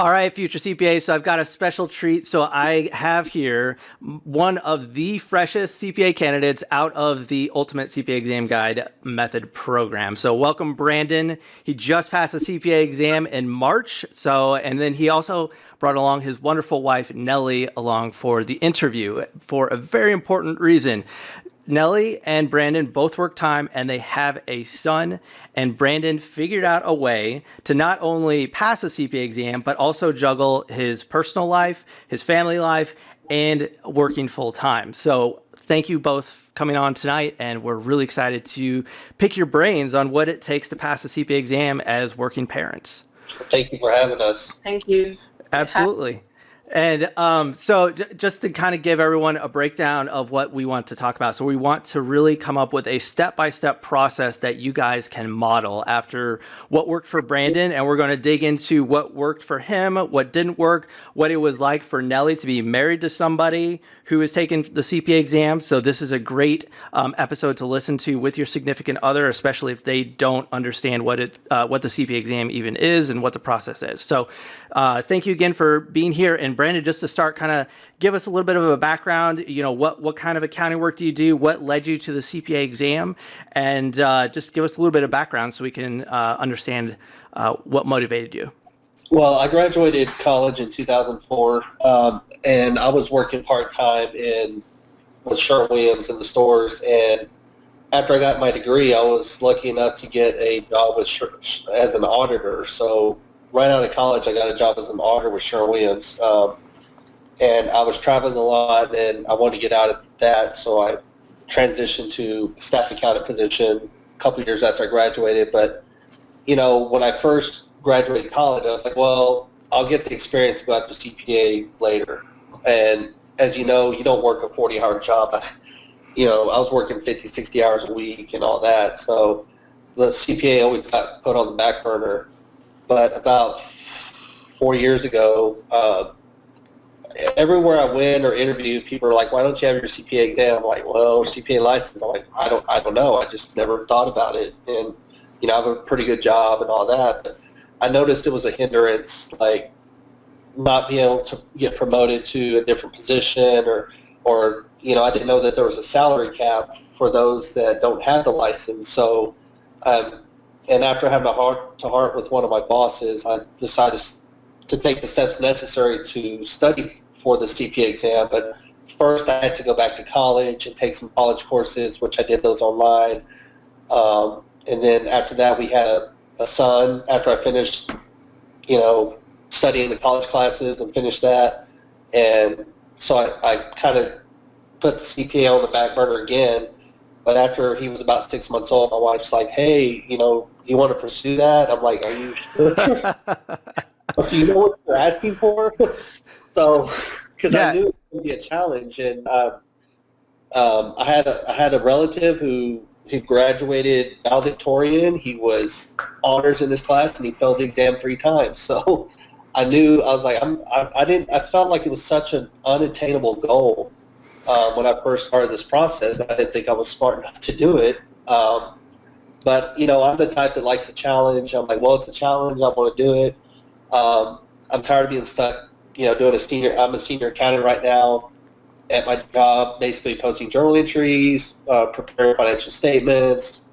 All right, future CPA. So I've got a special treat. So I have here one of the freshest CPA candidates out of the Ultimate CPA Exam Guide Method program. So welcome, Brandon. He just passed the CPA exam in March. And then he also brought along his wonderful wife, Nellie, along for the interview for a very important reason. Nellie and Brandon both work time and they have a son, and Brandon figured out a way to not only pass a CPA exam, but also juggle his personal life, his family life, and working full time. So thank you both for coming on tonight, and we're really excited to pick your brains on what it takes to pass a CPA exam as working parents. Thank you for having us. Thank you. Absolutely. And just to kind of give everyone a breakdown of what we want to talk about. So we want to really come up with a step-by-step process that you guys can model after what worked for Brandon. And we're going to dig into what worked for him, what didn't work, what it was like for Nellie to be married to somebody who is taking the CPA exam. So this is a great episode to listen to with your significant other, especially if they don't understand what the CPA exam even is and what the process is. So thank you again for being here. And Brandon, just to start, kind of give us a little bit of a background. You know, what kind of accounting work do you do? What led you to the CPA exam? And just give us a little bit of background so we can understand what motivated you. Well, I graduated college in 2004, and I was working part-time with Sherwin-Williams in the stores. And after I got my degree, I was lucky enough to get a job as an auditor. So right out of college, I got a job as an auditor with Sherwin-Williams. And I was traveling a lot, and I wanted to get out of that, so I transitioned to staff accountant position a couple of years after I graduated. But, you know, when I first graduated college, I was like, well, I'll get the experience to go after CPA later. And as you know, you don't work a 40-hour job. You know, I was working 50, 60 hours a week and all that. So the CPA always got put on the back burner. But about 4 years ago, everywhere I went or interviewed, people are like, why don't you have your CPA exam? I'm like, well, CPA license. I'm like, I don't know. I just never thought about it. And, you know, I have a pretty good job and all that. But I noticed it was a hindrance, like not being able to get promoted to a different position or you know, I didn't know that there was a salary cap for those that don't have the license. So, and after having a heart-to-heart with one of my bosses, I decided to take the steps necessary to study for the CPA exam. But first, I had to go back to college and take some college courses, which I did those online. And then after that, we had a son after I finished, you know, studying the college classes and finished that. And so I kind of put the CPA on the back burner again. But after he was about 6 months old, my wife's like, hey, you know, you want to pursue that? I'm like, are you sure? Do you know what you're asking for? So, because I knew it would be a challenge. And I had a relative who graduated valedictorian. He was honors in his class, and he failed the exam 3 times. So I knew, I was like, I felt like it was such an unattainable goal. When I first started this process, I didn't think I was smart enough to do it. But, you know, I'm the type that likes a challenge. I'm like, well, it's a challenge. I want to do it. I'm tired of being stuck, you know, I'm a senior accountant right now at my job, basically posting journal entries, preparing financial statements,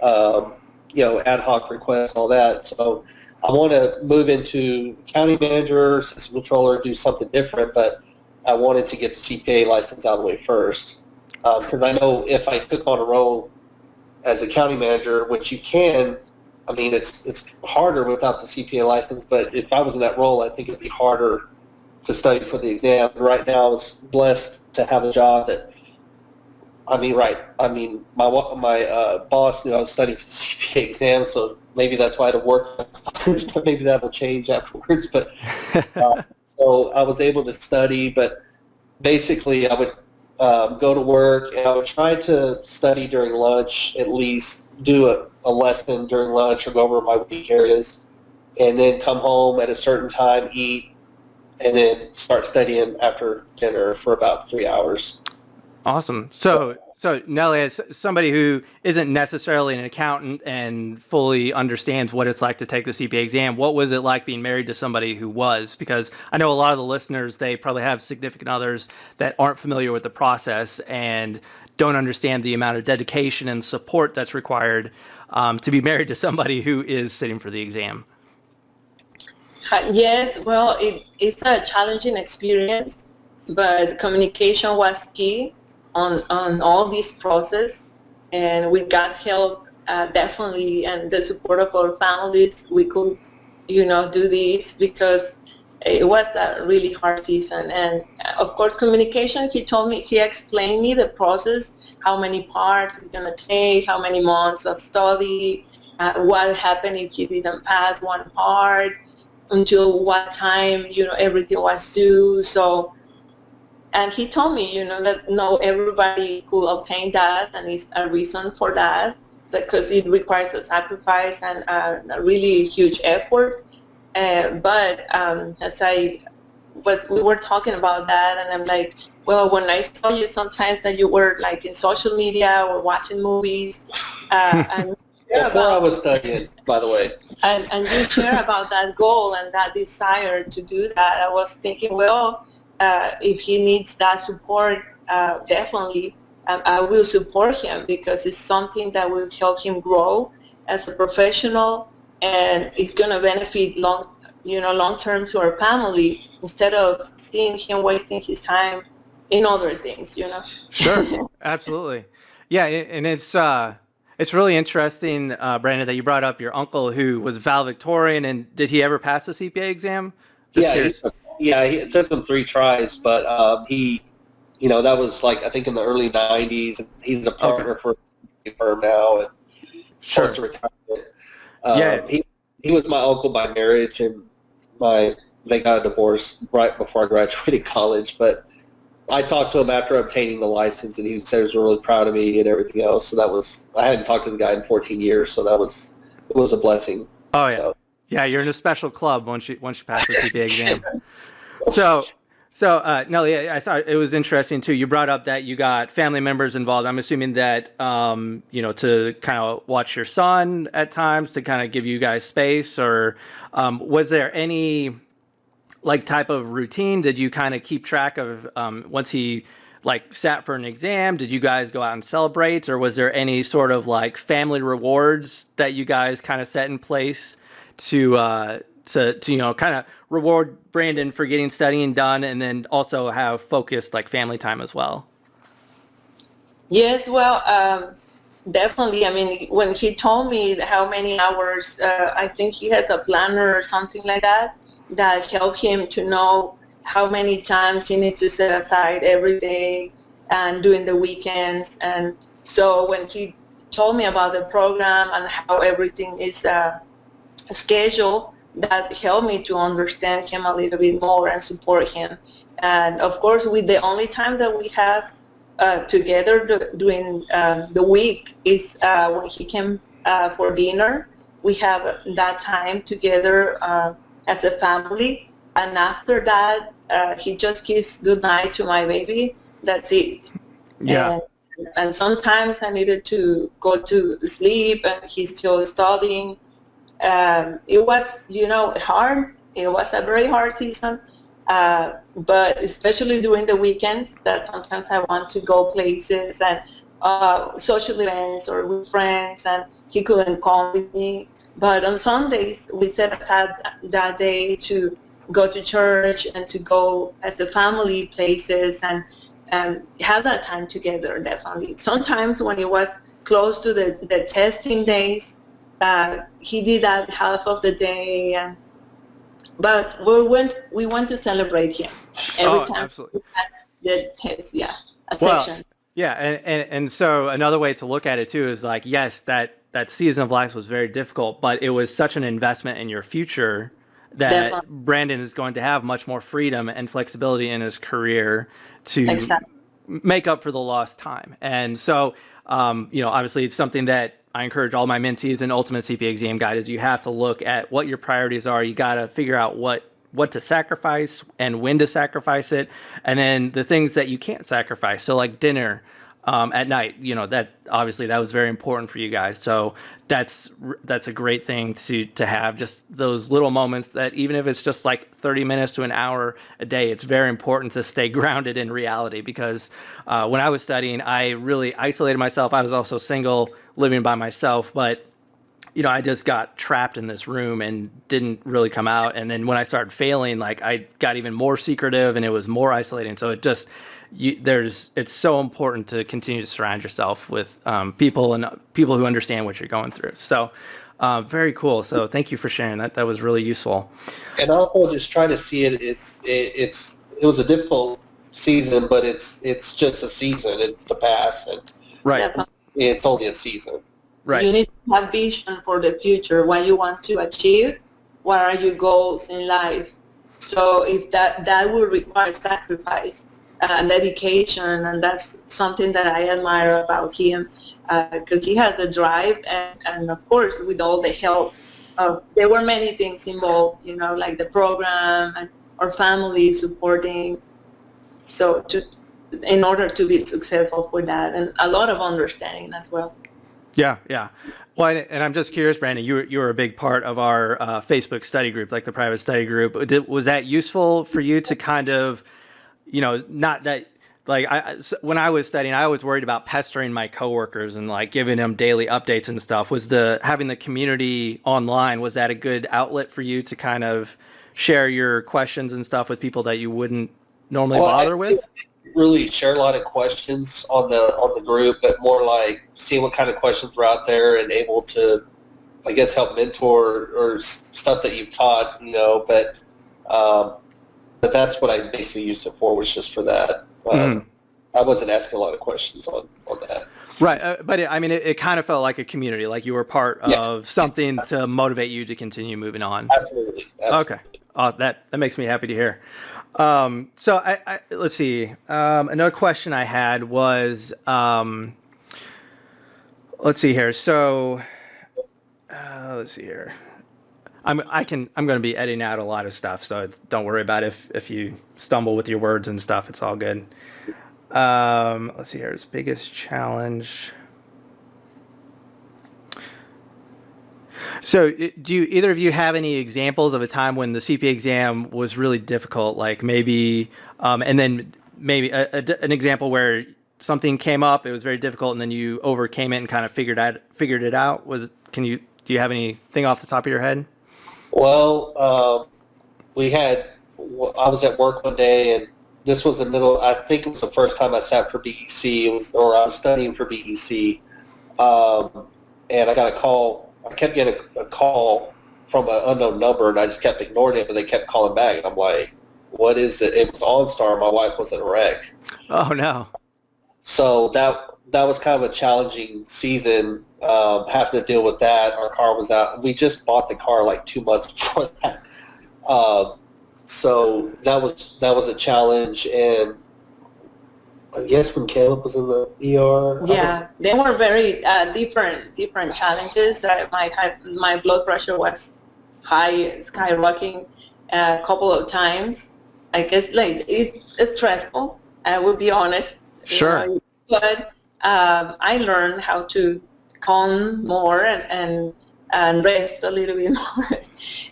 you know, ad hoc requests, all that. So I want to move into accounting manager, system controller, do something different, but I wanted to get the CPA license out of the way first, because I know if I took on a role as accounting manager, which you can, I mean, it's harder without the CPA license, but if I was in that role, I think it'd be harder to study for the exam. Right now, I was blessed to have a job that, my boss knew I was studying for the CPA exam, so maybe that's why I had to work, but maybe that will change afterwards. But so I was able to study, but basically I would go to work and I would try to study during lunch, at least do a lesson during lunch or go over my weak areas, and then come home at a certain time, eat, and then start studying after dinner for about 3 hours. Awesome. So So Nelly, as somebody who isn't necessarily an accountant and fully understands what it's like to take the CPA exam, what was it like being married to somebody who was? Because I know a lot of the listeners, they probably have significant others that aren't familiar with the process and don't understand the amount of dedication and support that's required to be married to somebody who is sitting for the exam. Yes, well, it's a challenging experience, but communication was key on all this process, and we got help definitely, and the support of our families. We could, do this because it was a really hard season, and of course, communication. He explained me the process, how many parts it's gonna take, how many months of study, what happened if you didn't pass one part, until what time everything was due. So, and he told me that no, everybody could obtain that, and it's a reason for that, because it requires a sacrifice and a really huge effort. But we were talking about that, and I'm like, well, when I saw you sometimes that you were like in social media or watching movies, and before I was studying, by the way. And you share about that goal and that desire to do that. I was thinking, well, if he needs that support, definitely I will support him, because it's something that will help him grow as a professional, and it's going to benefit long term to our family, instead of seeing him wasting his time in other things. Sure, absolutely, yeah, and it's really interesting, Brandon, that you brought up your uncle who was valedictorian. And did he ever pass the CPA exam? It took him 3 tries, but he, that was like, I think in the early 90s. He's a partner for a firm now, and close to retirement. He was my uncle by marriage, and they got a divorce right before I graduated college. But I talked to him after obtaining the license, and he said he was really proud of me and everything else. So I hadn't talked to the guy in 14 years, so it was a blessing. Oh yeah, yeah, you're in a special club once you pass the CPA exam. So Nelly, I thought it was interesting too. You brought up that you got family members involved. I'm assuming that to kind of watch your son at times, to kind of give you guys space, or was there any type of routine? Did you kind of keep track of once he sat for an exam, did you guys go out and celebrate, or was there any sort of family rewards that you guys kind of set in place to kind of reward Brandon for getting studying done, and then also have focused family time as well? Yes, well, definitely. I mean, when he told me how many hours, I think he has a planner or something like that helped him to know how many times he needs to set aside every day and during the weekends. And so when he told me about the program and how everything is scheduled, that helped me to understand him a little bit more and support him. And of course, with the only time that we have together during the week is when he came for dinner. We have that time together as a family, and after that he just gives good night to my baby. That's it. Yeah. And sometimes I needed to go to sleep and he's still studying. It was hard. It was a very hard season, but especially during the weekends, that sometimes I want to go places and social events or with friends, and he couldn't come with me. But on Sundays, we set aside that day to go to church and to go as a family places and have that time together, definitely. Sometimes when it was close to the testing days, he did that half of the day. But we went to celebrate him every time. Absolutely. The test, section. Yeah, and so another way to look at it too is yes, that season of life was very difficult, but it was such an investment in your future that Definitely. Brandon is going to have much more freedom and flexibility in his career to Exactly. make up for the lost time. And so, obviously it's something that I encourage all my mentees in Ultimate CPA Exam Guide is you have to look at what your priorities are. You got to figure out what to sacrifice and when to sacrifice it. And then the things that you can't sacrifice. So dinner, at night. You know, that obviously that was very important for you guys. So that's a great thing to have, just those little moments that even if it's just like 30 minutes to an hour a day, it's very important to stay grounded in reality, because when I was studying, I really isolated myself. I was also single, living by myself, but you know, I just got trapped in this room and didn't really come out. And then when I started failing, like I got even more secretive and it was more isolating. So it just, it's so important to continue to surround yourself with people who understand what you're going through. So very cool. So thank you for sharing that. That was really useful. And also just trying to see it, it was a difficult season, but it's just a season. It's the past, and Right. it's only a season. Right. You need to have vision for the future, what you want to achieve, what are your goals in life. So if that will require sacrifice and dedication, and that's something that I admire about him, because he has a drive, and of course with all the help. There were many things involved, you know, like the program and our family supporting. So in order to be successful for that, and a lot of understanding as well. Yeah, yeah. Well, and I'm just curious, Brandon, you were a big part of our Facebook study group, like the private study group. Was that useful for you to kind of, you know, not that, like when I was studying, I was worried about pestering my coworkers and like giving them daily updates and stuff. Was having the community online, was that a good outlet for you to kind of share your questions and stuff with people that you wouldn't normally bother with? Really share a lot of questions on the group, but more like seeing what kind of questions were out there and able to, I guess, help mentor or stuff that you've taught, you know. But that's what I basically used it for, was just for that. I wasn't asking a lot of questions on that. Right, but it kind of felt like a community, like you were part of something to motivate you to continue moving on. Absolutely. Okay, that makes me happy to hear. So I let's see. Another question I had was, let's see here. So let's see here. I'm going to be editing out a lot of stuff, so don't worry about if you stumble with your words and stuff. It's all good. Let's see here. His biggest challenge. So do either of you have any examples of a time when the CPA exam was really difficult, like maybe, and then maybe an example where something came up, it was very difficult, and then you overcame it and kind of figured it out? Do you have anything off the top of your head? Well, I was at work one day, and this was I think it was the first time I sat for BEC, or I was studying for BEC, and I got a call. I kept getting a call from an unknown number, and I just kept ignoring it, but they kept calling back, and I'm like, what is it? It was OnStar. My wife was in a wreck. Oh, no. So that was kind of a challenging season, having to deal with that. Our car was out. We just bought the car like 2 months before that. So that was a challenge, and I guess when Caleb was in the ER. Yeah, they were very different challenges. My blood pressure was high, skyrocketing a couple of times. I guess like it's stressful. I will be honest. Sure. You know, but I learned how to calm more and rest a little bit more.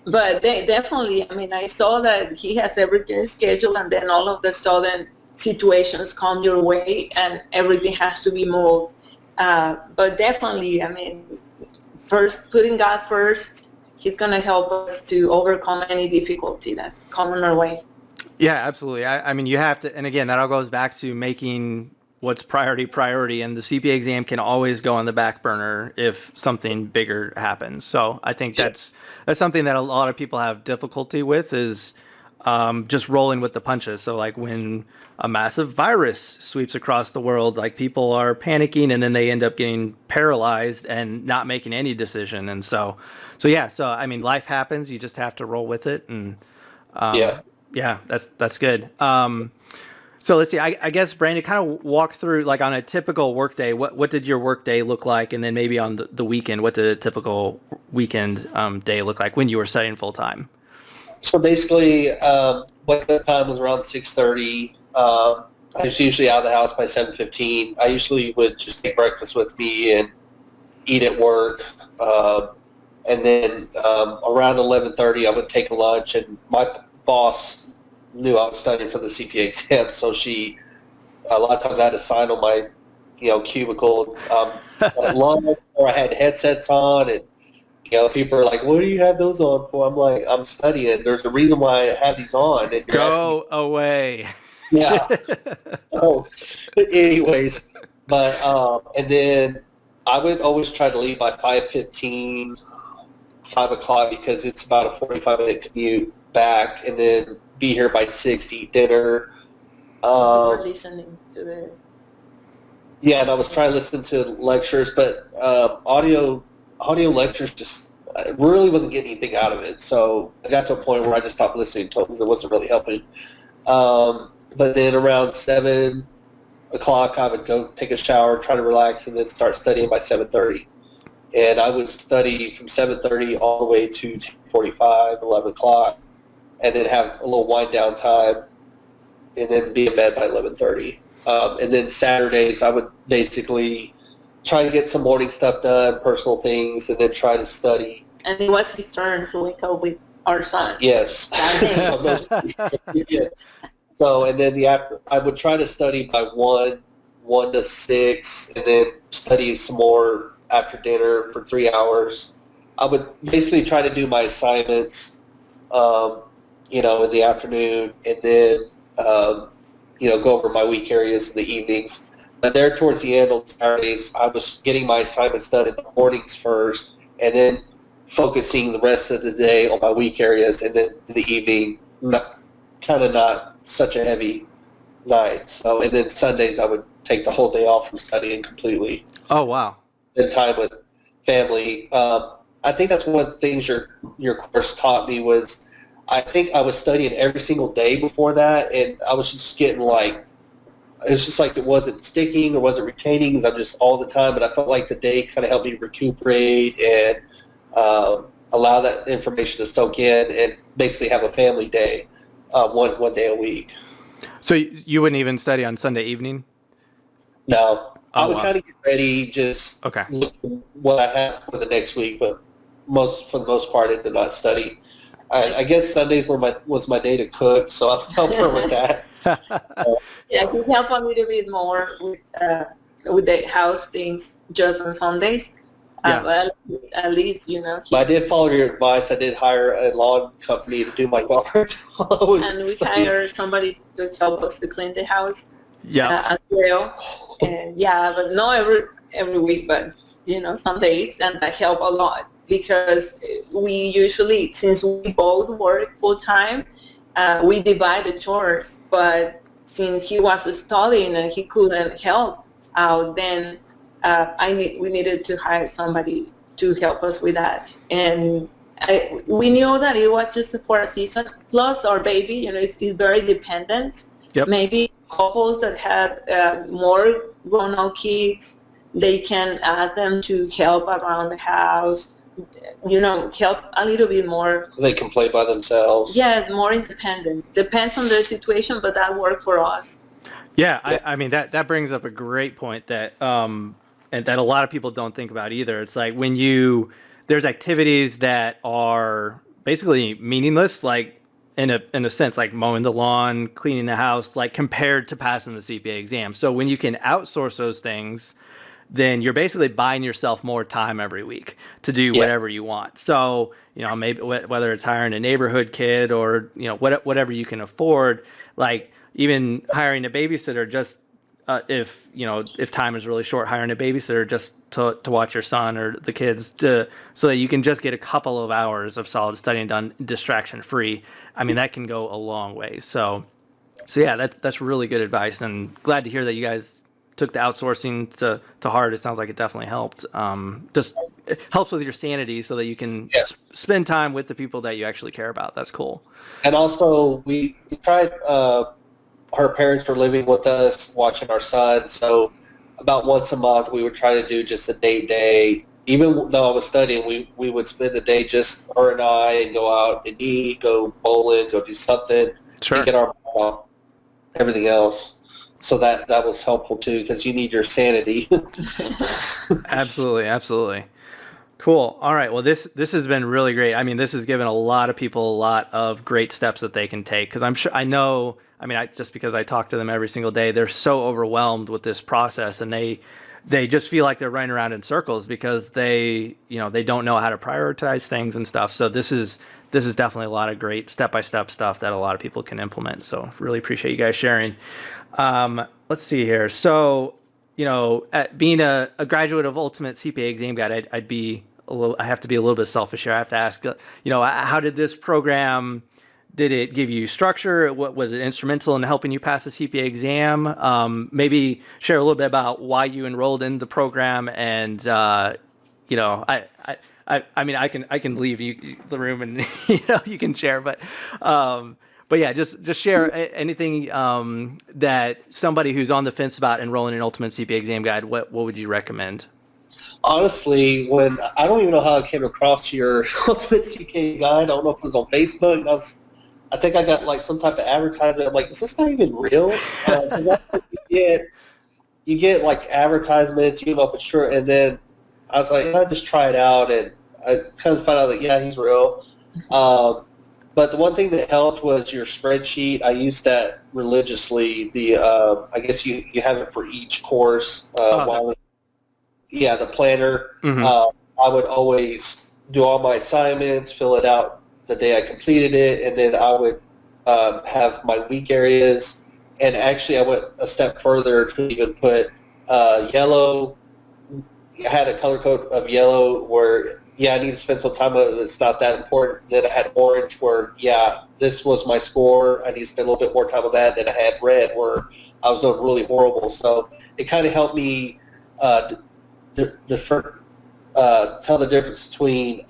But they definitely, I saw that he has everything scheduled, and then all of a sudden situations come your way and everything has to be moved. But definitely, first putting God first, he's going to help us to overcome any difficulty that come on our way. Yeah, absolutely. You have to, and again, that all goes back to making what's priority, and the CPA exam can always go on the back burner if something bigger happens. So I think that's something that a lot of people have difficulty with, is just rolling with the punches. So like when a massive virus sweeps across the world, like people are panicking, and then they end up getting paralyzed and not making any decision. And so life happens. You just have to roll with it. And that's good. So let's see. I guess Brandon, kind of walk through, like on a typical workday, what did your workday look like, and then maybe on the weekend, what did a typical weekend day look like when you were studying full time? So basically, wake up time was around 6:30. I was usually out of the house by 7:15. I usually would just take breakfast with me and eat at work. And then around 11:30, I would take a lunch. And my boss knew I was studying for the CPA exam, so a lot of times I had a sign on my cubicle at lunch, or I had headsets on, and people are like, "What do you have those on for?" I'm like, "I'm studying. There's a reason why I have these on." And Go away. Yeah. Oh, anyways, but and then I would always try to leave by 5:15, 5 o'clock, because it's about a 45-minute commute back, and then be here by 6 to eat dinner. Listening to the. Yeah, and I was trying to listen to lectures, but audio lectures just I really wasn't getting anything out of it. So I got to a point where I just stopped listening to it because it wasn't really helping. But then around 7 o'clock, I would go take a shower, try to relax, and then start studying by 7:30. And I would study from 7:30 all the way to 10:45, 11 o'clock, and then have a little wind down time, and then be in bed by 11:30. And then Saturdays, I would basically try to get some morning stuff done, personal things, and then try to study. And it was his turn to wake up with our son. Yes. So, and then I would try to study by 1 to 6, and then study some more after dinner for 3 hours. I would basically try to do my assignments, in the afternoon, and then, go over my weak areas in the evenings. But there towards the end on Saturdays, I was getting my assignments done in the mornings first, and then focusing the rest of the day on my weak areas, and then in the evening, not such a heavy night. So, and then Sundays I would take the whole day off from studying completely. Oh, wow. Spend time with family. I think that's one of the things your course taught me was I think I was studying every single day before that, and I was just getting it's just like it wasn't sticking or wasn't retaining because I'm just all the time, but I felt like the day kind of helped me recuperate and allow that information to soak in and basically have a family day. One day a week. So you wouldn't even study on Sunday evening? No. I would wow. kind of get ready, just look at what I have for the next week, but for the most part, I did not study. I guess Sundays was my day to cook, so I would help her with that. Yeah, he helped a little bit more with the house things just on Sundays. Yeah. At least, But I did follow your advice. I did hire a lawn company to do my yard. And we hired somebody to help us to clean the house. Yeah. As well. And but not every week, but some days, and that helped a lot because we usually, since we both work full time, we divide the chores. But since he was studying and he couldn't help out, then we needed to hire somebody to help us with that. And we knew that it was just for a season. Plus, our baby, is very dependent. Yep. Maybe couples that have more grown-up kids, they can ask them to help around the house, help a little bit more. They can play by themselves. Yeah, more independent. Depends on their situation, but that worked for us. Yeah, I mean, that brings up a great point that and that a lot of people don't think about either. It's like when there's activities that are basically meaningless, like in a sense, like mowing the lawn, cleaning the house, like compared to passing the CPA exam. So when you can outsource those things, then you're basically buying yourself more time every week to do whatever you want. So, maybe whether it's hiring a neighborhood kid or, whatever you can afford, like even hiring a babysitter just if time is really short, hiring a babysitter just to watch your son or the kids so that you can just get a couple of hours of solid studying done distraction free. I mean, that can go a long way. So yeah, that's really good advice, and glad to hear that you guys took the outsourcing to heart. It sounds like it definitely helped. Just it helps with your sanity so that you can spend time with the people that you actually care about. That's cool. And also we tried, her parents were living with us, watching our son. So about once a month, we would try to do just a date day. Even though I was studying, we would spend a day just her and I and go out and eat, go bowling, go do something to get our mind off everything else. so that was helpful too, because you need your sanity. Absolutely, absolutely. Cool. All right. Well, this has been really great. I mean, this has given a lot of people a lot of great steps that they can take, because I'm sure I know. I mean, just because I talk to them every single day, they're so overwhelmed with this process, and they just feel like they're running around in circles because they don't know how to prioritize things and stuff. So this is definitely a lot of great step-by-step stuff that a lot of people can implement. So really appreciate you guys sharing. Let's see here. So, at being a graduate of Ultimate CPA Exam Guide, I have to be a little bit selfish here. I have to ask, how did this program, did it give you structure? What was it instrumental in helping you pass the CPA exam? Maybe share a little bit about why you enrolled in the program, and I mean, I can leave the room and you can share, but yeah, just share anything that somebody who's on the fence about enrolling in Ultimate CPA Exam Guide. What would you recommend? Honestly, when I don't even know how I came across your Ultimate CPA Guide. I don't know if it was on Facebook. I think I got like some type of advertisement. I'm like, is this guy even real? 'Cause that's what you get like advertisements, you don't know if it's true, and then I was like, I'll just try it out, and I kind of found out that, yeah, he's real. But the one thing that helped was your spreadsheet. I used that religiously. I guess you have it for each course. The planner. Mm-hmm. I would always do all my assignments, fill it out the day I completed it, and then I would have my weak areas. And actually, I went a step further to even put yellow. I had a color code of yellow where, I need to spend some time with it. It's not that important. Then I had orange where, this was my score. I need to spend a little bit more time with that. Then I had red where I was doing really horrible. So it kind of helped me tell the difference between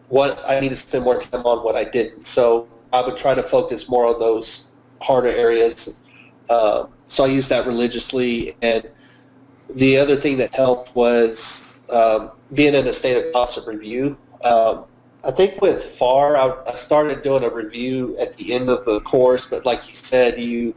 what I need to spend more time on, what I didn't. So I would try to focus more on those harder areas. So I used that religiously. And the other thing that helped was being in a state of constant review. I think with FAR, I started doing a review at the end of the course, but like you said, you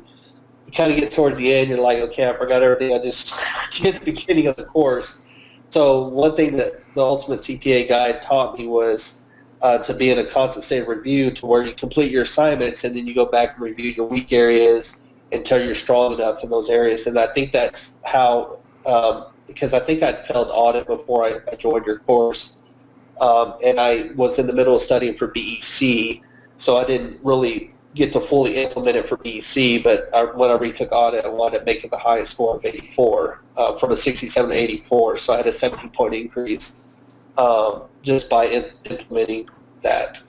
kind of get towards the end, you're like, okay, I forgot everything I just did at the beginning of the course. So one thing that the Ultimate CPA Guide taught me was to be in a constant state of review, to where you complete your assignments and then you go back and review your weak areas until you're strong enough in those areas. And I think that's how, because I think I'd failed audit before I joined your course, and I was in the middle of studying for BEC, so I didn't really get to fully implement it for BEC, but when I retook audit, I wanted to make it the highest score of 84, from a 67 to 84, so I had a 17-point increase just by implementing that.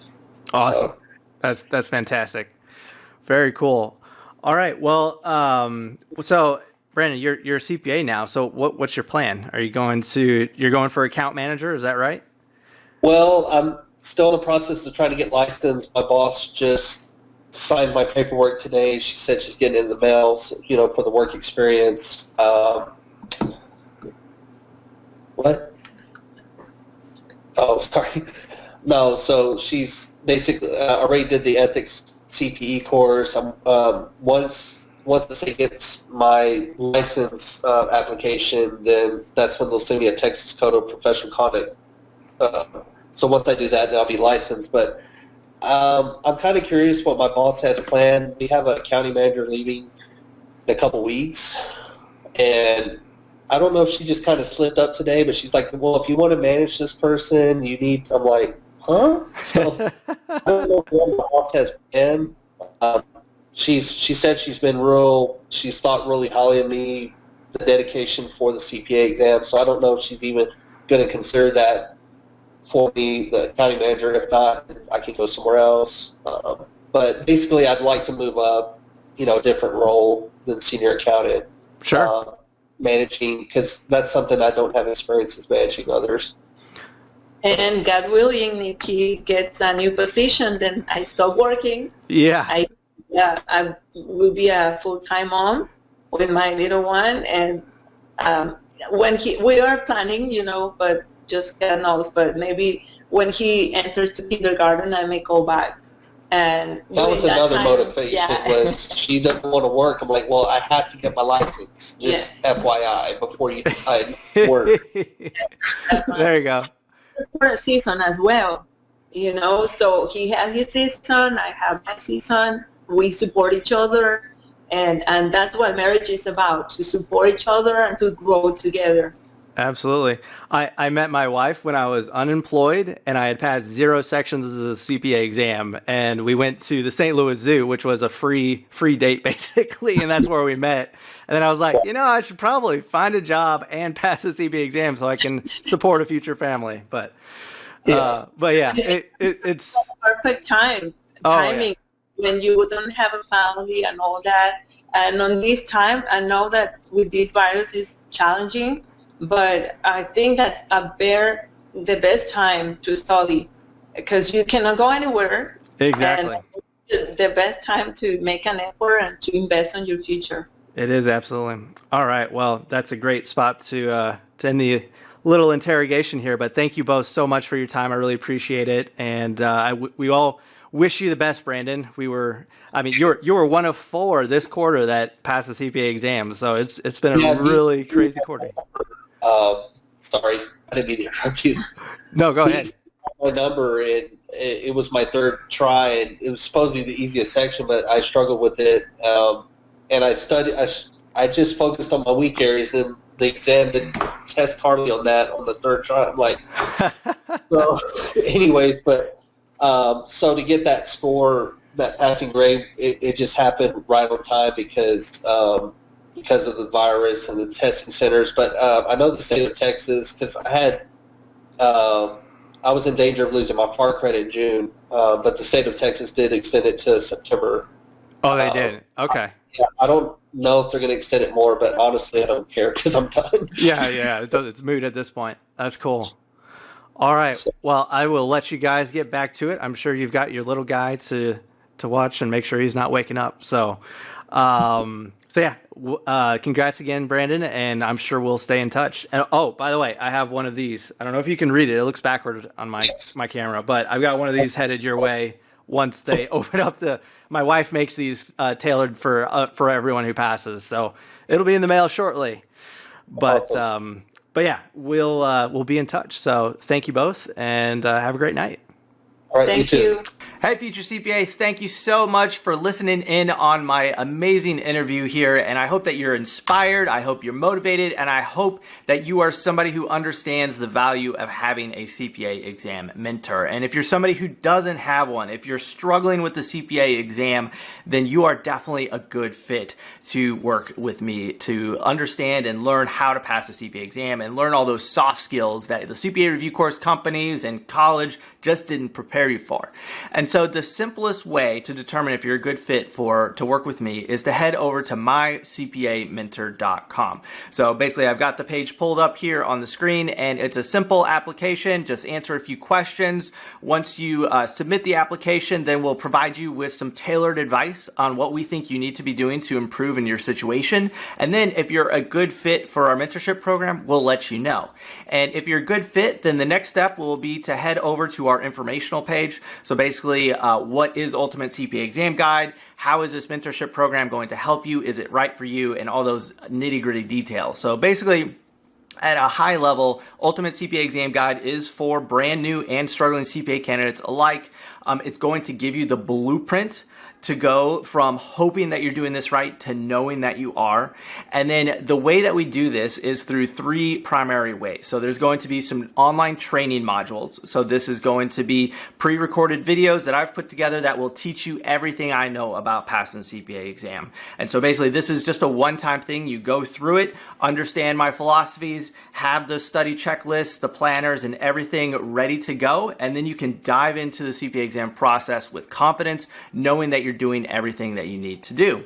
Awesome. So. That's fantastic. Very cool. All right. Well, so Brandon, you're a CPA now. So what's your plan? You're going for account manager? Is that right? Well, I'm still in the process of trying to get licensed. My boss just signed my paperwork today. She said she's getting it in the mail, for the work experience. What? Oh, sorry. No, so she's basically already did the ethics CPE course. Once the state gets my license application, then that's when they'll send me a Texas Code of Professional Conduct. So once I do that, then I'll be licensed. But I'm kind of curious what my boss has planned. We have a county manager leaving in a couple weeks, and I don't know if she just kind of slipped up today, but she's like, well, if you want to manage this person, you need, I'm like, huh? So I don't know what my boss has planned. She said she's thought really highly of me, the dedication for the CPA exam, so I don't know if she's even going to consider that for me, the county manager. If not, I can go somewhere else. But basically, I'd like to move up, a different role than senior accountant. Sure. Managing, because that's something I don't have experience is managing others. And God willing, if he gets a new position, then I stop working. Yeah. I will be a full-time mom with my little one, and we are planning, but just God knows. But maybe when he enters to kindergarten, I may go back. And that was during another time, motivation. yeah. Was she doesn't want to work? I'm like, well, I have to get my license. Just Yes. FYI, before you decide to work. There you go. For a season as well, you know. So he has his season, I have my season. We support each other, and that's what marriage is about: to support each other and to grow together. Absolutely. I met my wife when I was unemployed and I had passed 0 sections of the CPA exam, and we went to the St. Louis Zoo, which was a free date basically, and that's where we met. And then I was like, you know, I should probably find a job and pass the CPA exam so I can support a future family. But yeah, it's Perfect timing when you don't have a family and all that. And on this time, I know that with this virus is challenging, but I think that's the best time to study, because you cannot go anywhere. Exactly. And the best time to make an effort and to invest in your future. It is, absolutely. All right. Well, that's a great spot to end the little interrogation here. But thank you both so much for your time. I really appreciate it. And we all wish you the best, Brandon. You were one of 4 this quarter that passed the CPA exam. So it's been a really crazy quarter. Sorry, I didn't mean to interrupt you. No, go ahead. My number, and it was my 3rd try, and it was supposedly the easiest section, but I struggled with it. And I just focused on my weak areas, and the exam didn't test hardly on that on the 3rd try. I'm like, so anyways, but so to get that score, that passing grade, it just happened right on time because of the virus and the testing centers. But I know the state of Texas, because I was in danger of losing my FAR credit in June, but the state of Texas did extend it to September. Oh, they did? Okay. Yeah, I don't know if they're going to extend it more, but honestly, I don't care because I'm done. Yeah, it's moot at this point. That's cool. All right. Well, I will let you guys get back to it. I'm sure you've got your little guy to watch and make sure he's not waking up. So congrats again, Brandon, and I'm sure we'll stay in touch. And, oh, by the way, I have one of these. I don't know if you can read it. It looks backward on my camera, but I've got one of these headed your way once they open up my wife makes these tailored for everyone who passes. So it'll be in the mail shortly. But yeah, we'll be in touch. So thank you both, and have a great night. All right, Thank you too. you. Hey, future CPA, thank you so much for listening in on my amazing interview here, and I hope that you're inspired, I hope you're motivated, and I hope that you are somebody who understands the value of having a CPA exam mentor. And if you're somebody who doesn't have one, if you're struggling with the CPA exam, then you are definitely a good fit to work with me to understand and learn how to pass the CPA exam and learn all those soft skills that the CPA Review Course companies and college just didn't prepare you for. And so the simplest way to determine if you're a good fit to work with me is to head over to mycpamentor.com. So basically, I've got the page pulled up here on the screen, and it's a simple application. Just answer a few questions. Once you submit the application, then we'll provide you with some tailored advice on what we think you need to be doing to improve in your situation. And then if you're a good fit for our mentorship program, we'll let you know. And if you're a good fit, then the next step will be to head over to our informational page. So basically, what is Ultimate CPA Exam Guide? How is this mentorship program going to help you? Is it right for you? And all those nitty-gritty details. So basically, at a high level, Ultimate CPA Exam Guide is for brand new and struggling CPA candidates alike. It's going to give you the blueprint to go from hoping that you're doing this right to knowing that you are. And then the way that we do this is through 3 primary ways. So there's going to be some online training modules. So this is going to be pre-recorded videos that I've put together that will teach you everything I know about passing the CPA exam. And so basically this is just a one-time thing. You go through it, understand my philosophies, have the study checklists, the planners, and everything ready to go. And then you can dive into the CPA exam process with confidence, knowing that you're you're doing everything that you need to do.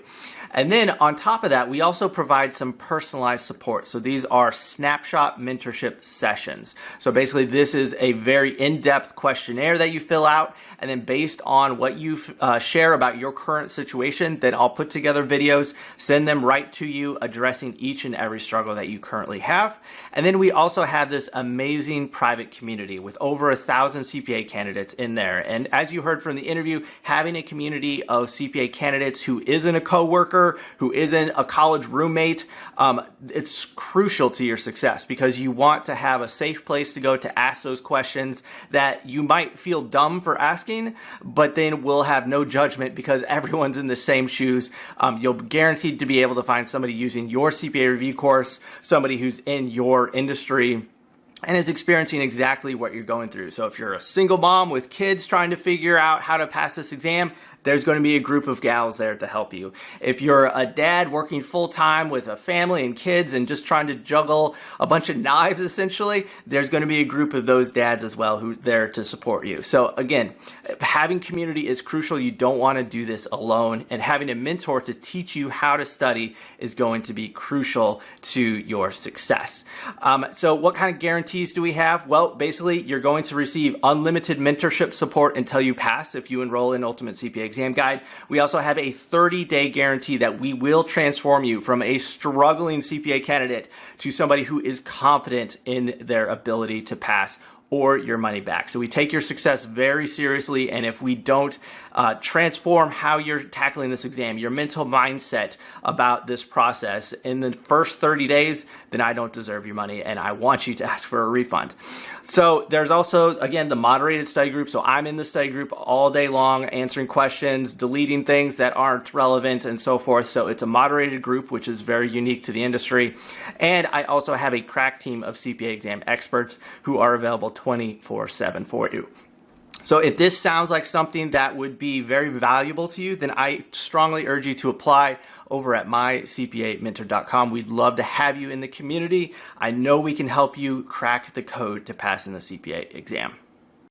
And then on top of that, we also provide some personalized support. So these are snapshot mentorship sessions. So basically this is a very in-depth questionnaire that you fill out, and then based on what you share about your current situation, then I'll put together videos, send them right to you, addressing each and every struggle that you currently have. And then we also have this amazing private community with over 1,000 CPA candidates in there. And as you heard from the interview, having a community of CPA candidates who isn't a coworker, who isn't a college roommate, it's crucial to your success, because you want to have a safe place to go to ask those questions that you might feel dumb for asking, but then will have no judgment because everyone's in the same shoes. You'll be guaranteed to be able to find somebody using your CPA review course, somebody who's in your industry and is experiencing exactly what you're going through. So if you're a single mom with kids trying to figure out how to pass this exam, there's going to be a group of gals there to help you. If you're a dad working full-time with a family and kids and just trying to juggle a bunch of knives, essentially, there's going to be a group of those dads as well who're there to support you. So again, having community is crucial. You don't want to do this alone, and having a mentor to teach you how to study is going to be crucial to your success. So what kind of guarantees do we have? Well, basically, you're going to receive unlimited mentorship support until you pass if you enroll in Ultimate CPA Exam Guide. We also have a 30-day guarantee that we will transform you from a struggling CPA candidate to somebody who is confident in their ability to pass, or your money back. So we take your success very seriously, and if we don't transform how you're tackling this exam, your mental mindset about this process in the first 30 days, then I don't deserve your money and I want you to ask for a refund. So there's also, again, the moderated study group. So I'm in the study group all day long, answering questions, deleting things that aren't relevant, and so forth. So it's a moderated group, which is very unique to the industry. And I also have a crack team of CPA exam experts who are available 24/7 for you. So if this sounds like something that would be very valuable to you, then I strongly urge you to apply over at mycpamentor.com. We'd love to have you in the community. I know we can help you crack the code to pass in the CPA exam.